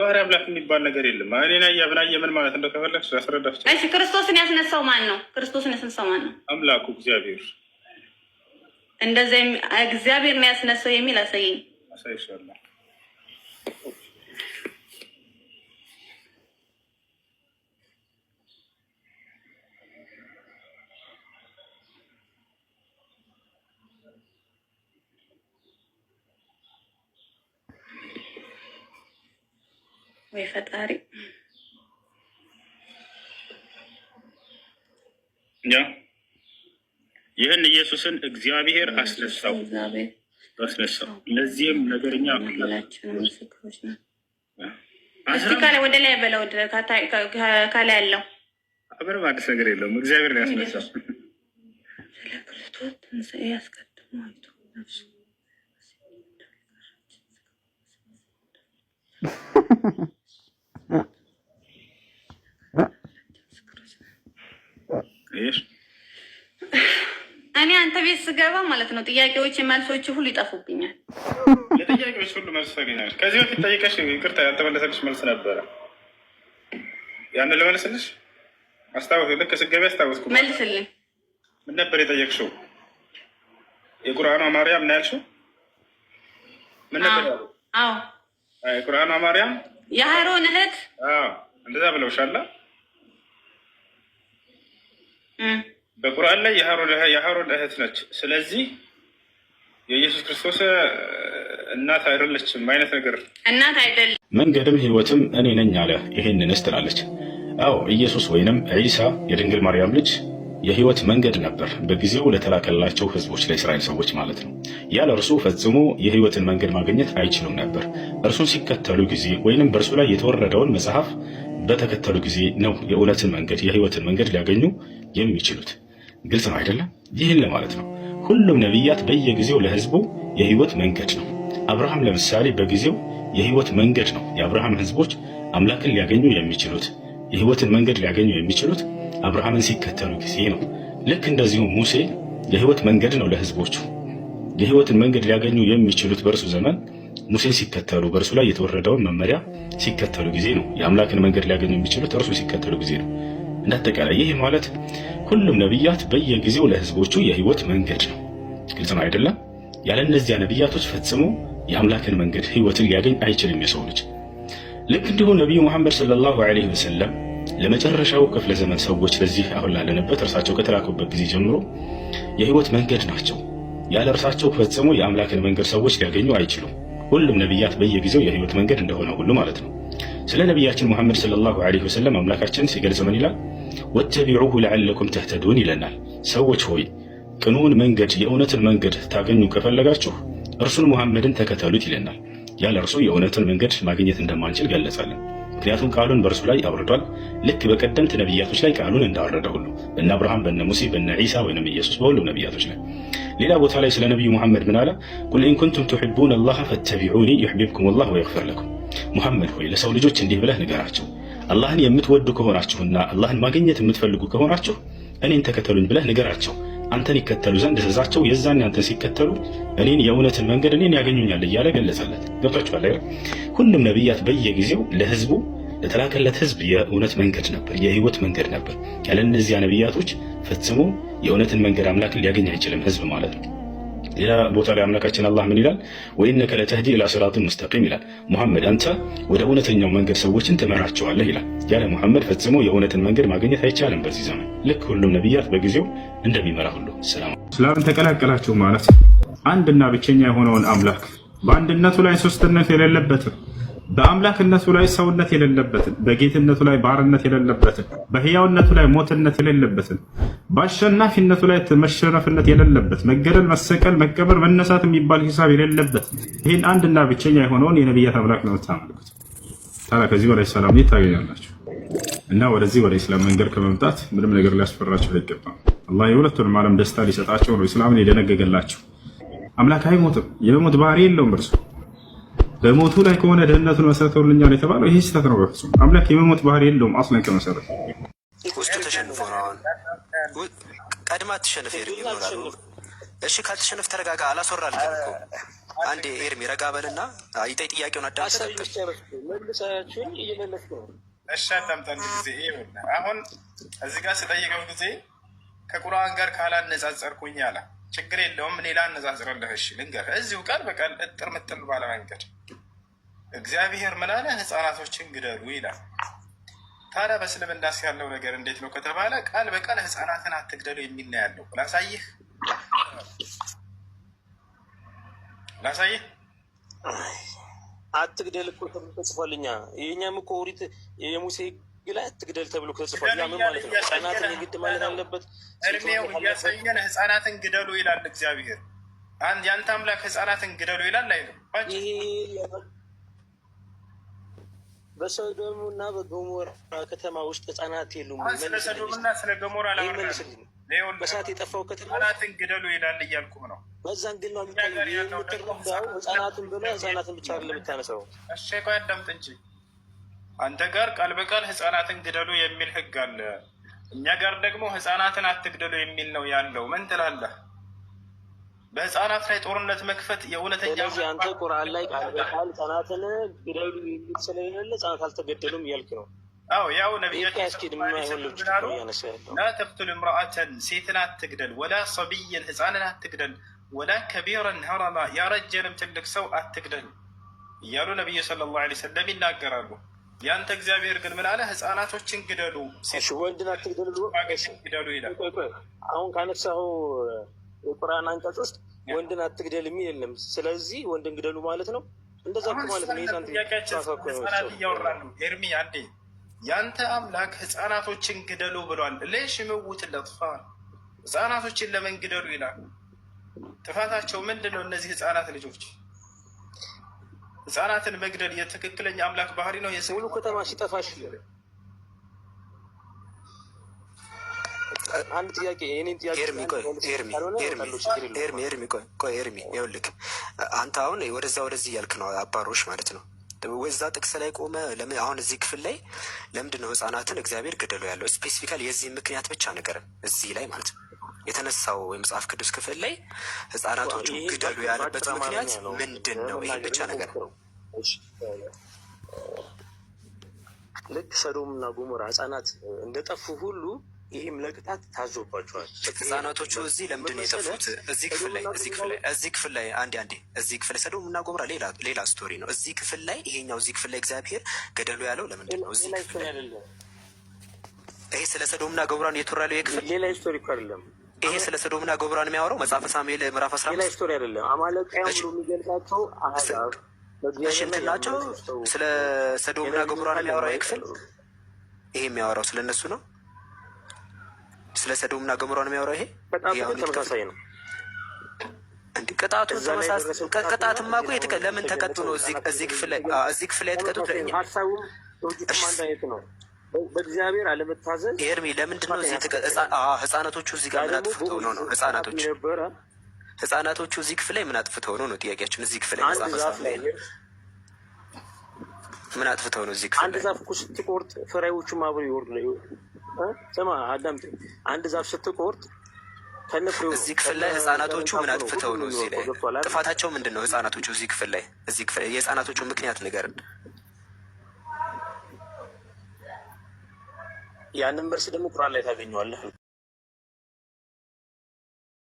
ባህሪ አምላክ የሚባል ነገር የለም። እኔና ያብናየ ምን ማለት እንደው ከፈለግሽ አስረዳችሁ። እሺ ክርስቶስን ያስነሳው ማን ነው? ክርስቶስን ያስነሳው ማን ነው? አምላኩ እግዚአብሔር። እንደዚህ እግዚአብሔር ነው ያስነሳው የሚል አሳየኝ። አሳይሻለሁ። ወይ ፈጣሪ ይህን ኢየሱስን እግዚአብሔር አስነሳው። ለዚህም ነገርኛ ምስክሮች ነው። እስቲ ካለ ወደ ላይ በለው ካለ ያለው ምንም አዲስ ነገር የለውም። እግዚአብሔር ነው ያስነሳው። ስለ ክርስቶስ ትንሣኤ ያስቀድሞ አይቶ ነፍሱ እኔ አንተ ቤት ስገባ ማለት ነው ጥያቄዎች መልሶች ሁሉ ይጠፉብኛል። ለጥያቄዎች ሁሉ መልስ ታገኛለሽ። ከዚህ በፊት ጠይቀሽ ይቅርታ ያልተመለሰልሽ መልስ ነበረ። ያንን ልመልስልሽ አስታወስ። ልክ ስገቢ አስታወስኩ። መልስልኝ። ምን ነበር የጠየቅሽው? የቁርአኗ ማርያም ነው ያልሽው? ምን ነበር? አዎ የቁርአኗ ማርያም የሃሮን እህት። አዎ እንደዛ ብለውሻል። በቁርአን ላይ የሃሮን እህት ነች። ስለዚህ የኢየሱስ ክርስቶስ እናት አይደለችም አይነት ነገር። እናት አይደለም መንገድም ህይወትም እኔ ነኝ አለ። ይሄንንስ ትላለች። አዎ ኢየሱስ ወይንም ዒሳ የድንግል ማርያም ልጅ የህይወት መንገድ ነበር በጊዜው ለተላከላቸው ህዝቦች፣ ለእስራኤል ሰዎች ማለት ነው። ያለ እርሱ ፈጽሞ የህይወትን መንገድ ማግኘት አይችሉም ነበር። እርሱን ሲከተሉ ጊዜ ወይንም በእርሱ ላይ የተወረደውን መጽሐፍ በተከተሉ ጊዜ ነው የእውነትን መንገድ የህይወትን መንገድ ሊያገኙ የሚችሉት። ግልጽ ነው አይደለም? ይህን ለማለት ነው ሁሉም ነቢያት በየጊዜው ለህዝቡ የህይወት መንገድ ነው። አብርሃም ለምሳሌ በጊዜው የህይወት መንገድ ነው። የአብርሃም ህዝቦች አምላክን ሊያገኙ የሚችሉት የህይወትን መንገድ ሊያገኙ የሚችሉት አብርሃምን ሲከተሉ ጊዜ ነው። ልክ እንደዚሁ ሙሴ የህይወት መንገድ ነው ለህዝቦቹ። የህይወትን መንገድ ሊያገኙ የሚችሉት በእርሱ ዘመን ሙሴን ሲከተሉ በእርሱ ላይ የተወረደውን መመሪያ ሲከተሉ ጊዜ ነው። የአምላክን መንገድ ሊያገኙ የሚችሉት እርሱ ሲከተሉ ጊዜ ነው። እንዳጠቃላይ ይህ ማለት ሁሉም ነቢያት በየጊዜው ለህዝቦቹ የህይወት መንገድ ነው። ግልጽ ነው አይደለም? ያለ እነዚያ ነቢያቶች ፈጽሞ የአምላክን መንገድ ህይወትን ሊያገኝ አይችልም የሰው ልጅ። ልክ እንዲሁ ነቢዩ መሐመድ ሰለላሁ ዐለይሂ ወሰለም ለመጨረሻው ክፍለ ዘመን ሰዎች ለዚህ አሁን ላለንበት እርሳቸው ከተላኩበት ጊዜ ጀምሮ የህይወት መንገድ ናቸው። ያለ እርሳቸው ፈጽሞ የአምላክን መንገድ ሰዎች ሊያገኙ አይችሉም። ሁሉም ነቢያት በየጊዜው የህይወት መንገድ እንደሆነ ሁሉ ማለት ነው። ስለ ነቢያችን መሐመድ ሰለላሁ ዐለይሂ ወሰለም አምላካችን ሲገልጽ ምን ይላል? ወተቢዑሁ ለዐለኩም ተህተዱን ይለናል። ሰዎች ሆይ ቅኑን መንገድ የእውነትን መንገድ ታገኙ ከፈለጋችሁ እርሱን ሙሐመድን ተከተሉት ይለናል። ያለ እርሱ የእውነትን መንገድ ማግኘት እንደማንችል ገለጸልን። ምክንያቱም ቃሉን በእርሱ ላይ አውርዷል። ልክ በቀደምት ነቢያቶች ላይ ቃሉን እንዳወረደ ሁሉ በእነ አብርሃም፣ በእነ ሙሴ፣ በእነ ዒሳ ወይም ኢየሱስ በሁሉም ነቢያቶች ላይ። ሌላ ቦታ ላይ ስለ ነቢዩ ሙሐመድ ምን አለ? ቁል ኢን ኩንቱም ቱሒቡነ አላህ ፈተቢዑኒ ዩሕቢብኩም አላህ ወየግፊር ለኩም። ሙሐመድ ሆይ ለሰው ልጆች እንዲህ ብለህ ንገራቸው፣ አላህን የምትወዱ ከሆናችሁና አላህን ማግኘት የምትፈልጉ ከሆናችሁ እኔን ተከተሉኝ ብለህ ንገራቸው። አንተን ይከተሉ ዘንድ እዘዛቸው። የዛኔ አንተን ሲከተሉ እኔን የእውነትን መንገድ እኔን ያገኙኛል እያለ ገለጸለት። ገብቷችኋል አይደል? ሁሉም ነቢያት በየጊዜው ለህዝቡ ለተላከለት ህዝብ የእውነት መንገድ ነበር፣ የህይወት መንገድ ነበር። ያለ እነዚያ ነቢያቶች ፈጽሞ የእውነትን መንገድ አምላክን ሊያገኝ አይችልም ህዝብ ማለት ነው። ሌላ ቦታ ላይ አምላካችን አላህ ምን ይላል? ወኢነከ ለተህዲ ኢላ ሲራጢን ሙስተቂም ይላል። ሙሐመድ አንተ ወደ እውነተኛው መንገድ ሰዎችን ትመራቸዋለህ ይላል። ያለ ሙሐመድ ፈጽሞ የእውነትን መንገድ ማግኘት አይቻልም በዚህ ዘመን፣ ልክ ሁሉም ነቢያት በጊዜው እንደሚመራ ሁሉ። ሰላም እስላምን ተቀላቀላችሁ ማለት አንድና ብቸኛ የሆነውን አምላክ በአንድነቱ ላይ ሶስትነት የሌለበትን፣ በአምላክነቱ ላይ ሰውነት የሌለበትን፣ በጌትነቱ ላይ ባርነት የሌለበትን፣ በህያውነቱ ላይ ሞትነት የሌለበትን፣ በአሸናፊነቱ ላይ መሸነፍነት የሌለበት፣ መገደል፣ መሰቀል፣ መቀበር፣ መነሳት የሚባል ሂሳብ የሌለበት ይህን አንድና ብቸኛ የሆነውን የነቢያት አምላክ ነው የምታመልኩት። ታዲያ ከዚህ በላይ ሰላም የት ታገኛላችሁ? እና ወደዚህ ወደ ኢስላም መንገድ ከመምጣት ምንም ነገር ሊያስፈራችሁ አይገባም። አላህ የሁለቱንም ዓለም ደስታ ሊሰጣቸው ነው ኢስላምን የደነገገላቸው። አምላክ አይሞትም፣ የመሞት ባህሪ የለውም እርሱ። በሞቱ ላይ ከሆነ ደህንነቱን መሰረተውልኛል የተባለው ይሄ ስህተት ነው። በፍጹም አምላክ የመሞት ባህሪ የለውም አስለን ከመሰረቱ። ውስጡ ተሸንፎ ነው። አሁን ቀድማ ትሸንፍ ይኖራል። እሺ ካልተሸነፍ ተረጋጋ። አላስወራልከም እኮ አንዴ ኤርሚ ረጋ በልና አይታይ ጥያቄውን አዳምጠን መልሳችሁን እየመለስኩ ነው። እሺ አዳምጠን ጊዜ ይኸውልህ አሁን እዚህ ጋር ስጠይቀው ጊዜ ከቁርአን ጋር ካላነጻጸርኩኝ አለ። ችግር የለውም እኔ ላነጻጽርልህ። እሺ ልንገርህ፣ እዚሁ ቃል በቃል እጥር ምጥን ባለ መንገድ እግዚአብሔር ምን አለ? ህፃናቶችን ግደሉ ይላል። ታዲያ በእስልምናስ ያለው ነገር እንዴት ነው ከተባለ ቃል በቃል ህፃናትን አትግደሉ የሚል ነው ያለው። ላሳይህ አትግደል እኮ ተብሎ ተጽፏልኛ። የእኛም እኮ ኦሪት የሙሴ ላይ አትግደል ተብሎ ተጽፏል። ያ ምን ማለት ነው? ህፃናትን የግድ ማለት አለበት? እድሜው እያሳየን ህፃናትን ግደሉ ይላል እግዚአብሔር። ያንተ አምላክ ህፃናትን ግደሉ ይላል አይደል? ይሄ በሰዶም እና በገሞራ ከተማ ውስጥ ህፃናት የሉም። ስለ ሰዶም እና ስለ ገሞራ ይመልስልኝ። በሳት የጠፋው ከተማ ህፃናትን ግደሉ ይላል እያልኩም ነው። በዛን ግን ነው የምትረዳው። ህፃናትን ብለ ህፃናትን ብቻ አይደለም የምታነሳው። እሺ ቆይ አዳምጥ እንጂ አንተ ጋር ቃል በቃል ህፃናትን ግደሉ የሚል ህግ አለ። እኛ ጋር ደግሞ ህፃናትን አትግደሉ የሚል ነው ያለው። ምን ትላለህ? በህፃናት ላይ ጦርነት መክፈት የእውነተኛ ስለዚህ አንተ ቁርአን ላይ ቃል በቃል ህፃናትን ግደሉ የሚል ስለሌለ ህፃናት አልተገደሉም እያልክ ነው። አዎ ያው ነቢያችን ላ ተቅቱል እምረአተን ሴትን አትግደል፣ ወላ ሰቢየን ህፃንን አትግደል፣ ወላ ከቢረን ሀረማ ያረጀንም ትልቅ ሰው አትግደል እያሉ ነቢዩ ሰለላሁ ዐለይሂ ወሰለም ይናገራሉ። ያንተ እግዚአብሔር ግን ምን አለ? ህፃናቶችን ግደሉ፣ ወንድን አትግደሉ ግደሉ ይላል። አሁን ካነሳው የቁርአን አንቀጽ ውስጥ ወንድን አትግደል የሚል የለም። ስለዚህ ወንድን ግደሉ ማለት ነው። እንደዛ ማለት ነው። ህፃናት እያወራሉ። ኤርሚ አንዴ ያንተ አምላክ ህፃናቶችን ግደሉ ብሏል። ሌሽ ምውት ለጥፋል ህፃናቶችን ለምን ግደሉ ይላል? ጥፋታቸው ምንድን ነው? እነዚህ ህፃናት ልጆች ህፃናትን መግደል የትክክለኛ አምላክ ባህሪ ነው? ሙሉ ከተማ ሲጠፋሽ አንድ ጥያቄ የኔን ጥያቄ ኤርሚ ይኸውልህ አንተ አሁን ወደዚህ እያልክ ነው አባሮሽ ማለት ነው። ወዛ ጥቅስ ላይ ቆመ። ለምን አሁን እዚህ ክፍል ላይ ለምንድን ነው ህፃናትን እግዚአብሔር ግደሉ ያለው? ስፔሲፊካሊ የዚህ ምክንያት ብቻ ነገርን እዚህ ላይ ማለት ነው የተነሳው የመጽሐፍ ቅዱስ ክፍል ላይ ህፃናቶቹ ግደሉ ያለበት ምክንያት ምንድን ነው? ይህን ብቻ ነገር ልክ ሰዶም እና ጎሞራ ህፃናት እንደጠፉ ሁሉ ይህም ለቅጣት ታዞባቸዋል። ህፃናቶቹ እዚህ ለምንድን ነው የጠፉት? እዚህ ክፍል ላይ አንዴ እዚህ ክፍል ላይ ሰዶም እና ጎሞራ ሌላ ስቶሪ ነው። እዚህ ክፍል ላይ ይሄኛው እዚህ ክፍል ላይ እግዚአብሔር ገደሉ ያለው ለምንድን ነው? እዚህ ክፍል ላይ ይሄ ስለ ሰዶም እና ጎሞራ ነው የተወራ ያለው። የክፍል ሌላ ስቶሪ እኮ አይደለም። ይሄ ስለ ሰዶም እና ጎሞራ ነው የሚያወራው መጽሐፈ ሳሙኤል ምዕራፍ 15 ሌላ ስቶሪ አይደለም። አማሌቃውያን ብሎ የሚገልጻቸው አህዛብ እንትን ናቸው። ስለ ሰዶም እና ጎሞራ ነው የሚያወራው የክፍል። ይሄ የሚያወራው ስለ እነሱ ነው። ስለ ሰዶም እና ገሞራ ነው የሚያወራው። ይሄ ተመሳሳይ ነው። ቅጣቱን ቅጣትማ እኮ ለምን ተቀጡ ነው? እዚህ ክፍል ላይ የተቀጡት ሀሳቡም አንድ አይነት ነው። በእግዚአብሔር አለመታዘዝ ኤርሚ ለምንድን ነው እዚህ ህፃናቶቹ እዚህ ጋር ምን አጥፍተው ነው? ህፃናቶቹ እዚህ ክፍል ላይ ምን አጥፍተው ነው ጥያቄያችን። እዚህ ክፍል ላይ ምን አጥፍተው ነው? እዚህ ክፍል አንድ ዛፍ እኮ ስትቆርጥ ፍሬዎቹም አብረው ይወርዱ። ስማ አዳምጠኝ። አንድ ዛፍ ስትቆርጥ ከነፍሬው እዚህ ክፍል ላይ ህፃናቶቹ ምን አጥፍተው ነው? እዚህ ላይ ጥፋታቸው ምንድን ነው? ህፃናቶቹ እዚህ ክፍል ላይ የህፃናቶቹ ምክንያት ንገርን። ያንን መልስ ደግሞ ቁርአን ላይ ታገኘዋለህ።